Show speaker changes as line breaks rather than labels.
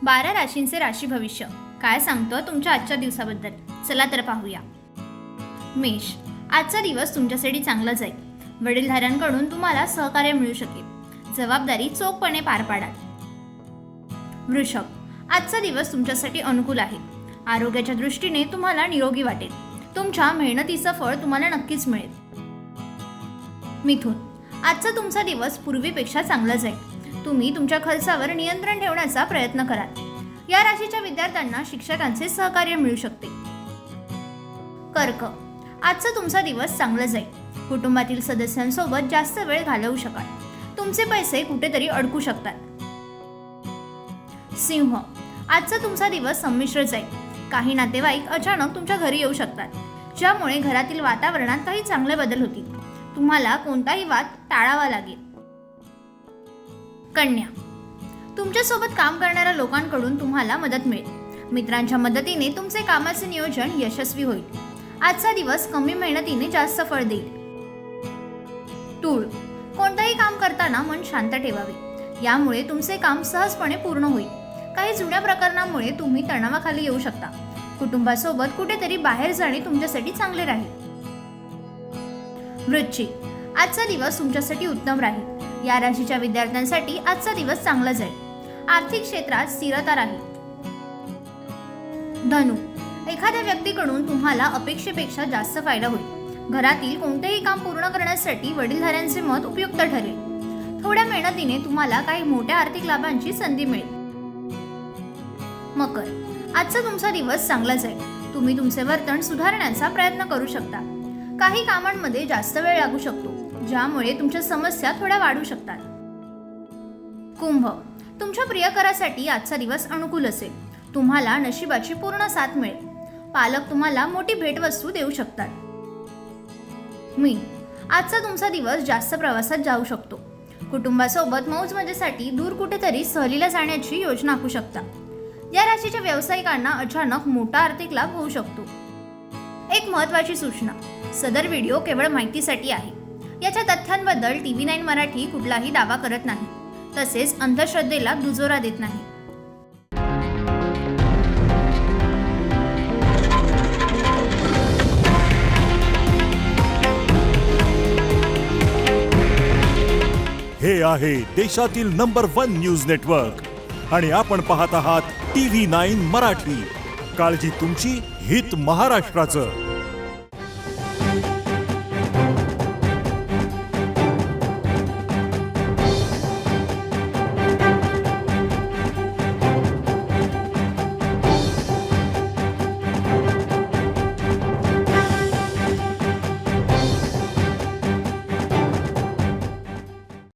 12 राशींचे राशी भविष्य काय सांगतं तुमच्या आजच्या दिवसाबद्दल, चला तर पाहूया. मेष, आजचा दिवस तुमच्यासाठी चांगला जाईल. वडीलधाऱ्यांकडून तुम्हाला सहकार्य मिळू शकेल. जबाबदारी चोखपणे पार पाडाल. वृषभ, आजचा दिवस तुमच्यासाठी अनुकूल आहे. आरोग्याच्या दृष्टीने तुम्हाला निरोगी वाटेल. तुमच्या मेहनतीचं फळ तुम्हाला नक्कीच मिळेल. मिथुन, आजचा तुमचा दिवस पूर्वीपेक्षा चांगला जाईल. तुम्ही तुमच्या खर्चावर नियंत्रण ठेवण्याचा प्रयत्न कराल. या राशीच्या विद्यार्थ्यांना शिक्षकांचे सहकार्य मिळू शकते. कर्क, आजचा तुमचा दिवस चांगला जाईल. कुटुंबातील सदस्यांसोबत जास्त वेळ घालवू शकाल. तुमचे पैसे कुठेतरी अडकू शकतात. सिंह, आजचा तुमचा दिवस संमिश्र जाईल. काही नातेवाईक अचानक तुमच्या घरी येऊ शकतात, ज्यामुळे घरातील वातावरणात काही चांगले बदल होतील. तुम्हाला कोणताही वाद टाळावा लागेल. कन्या, तुमच्यासोबत काम करणाऱ्या लोकांकडून तुम्हाला मदत मिळेल. मित्रांच्या मदतीने तुमचे कामाचे नियोजन यशस्वी होईल. आजचा दिवस कमी मेहनतीने जास्त फळ देईल. तूळ, कोणतेही काम करताना मन शांत ठेवावे. यामुळे तुमचे काम सहजपणे पूर्ण होईल. काही जुन्या प्रकरणामुळे तुम्ही तणावाखाली येऊ शकता. कुटुंबासोबत कुठेतरी बाहेर जाणे तुमच्यासाठी चांगले राहील. वृश्चिक, आजचा दिवस तुमच्यासाठी उत्तम राहील. या राशीच्या विद्यार्थ्यांसाठी आजचा दिवस चांगला जाईल. आर्थिक क्षेत्रात स्थिरता राहील. धनु, एखाद्या व्यक्तीकडून तुम्हाला अपेक्षेपेक्षा जास्त फायदा होईल. घरातील कोणतेही काम पूर्ण करण्यासाठी वडीलधाऱ्यांचे मत उपयुक्त ठरेल. थोड्या मेहनतीने तुम्हाला काही मोठ्या आर्थिक लाभांची संधी मिळेल. मकर, आजचा तुमचा दिवस चांगला जाईल. तुम्ही तुमचे वर्तन सुधारण्याचा प्रयत्न करू शकता. काही कामांमध्ये जास्त वेळ लागू शकतो, ज्यामुळे तुमच्या समस्या थोड्या वाढू शकतात. कुंभ, तुमच्या प्रियकरासाठी आजचा दिवस अनुकूल असेल. तुम्हाला नशिबाची पूर्ण साथ मिळेल. पालक तुम्हाला मोठी भेटवस्तू देऊ शकतात. मीन, आजचा तुमचा दिवस जास्त प्रवासात जाऊ शकतो. कुटुंबासोबत मौज मजेसाठी दूर कुठेतरी सहलीला जाण्याची योजना आखू शकता. या राशीच्या व्यावसायिकांना अचानक मोठा आर्थिक लाभ होऊ शकतो. एक महत्त्वाची सूचना, सदर व्हिडिओ केवळ माहितीसाठी आहे. याच्या तथ्यांबद्दल TV9 मराठी कुठलाही दावा करत नाही, तसेच अंधश्रद्धेला दुजोरा देत नाही.
हे आहे देशातील नंबर 1 न्यूज नेटवर्क आणि आपण पाहत आहात TV9 मराठी. काळजी तुमची, हित महाराष्ट्राचं.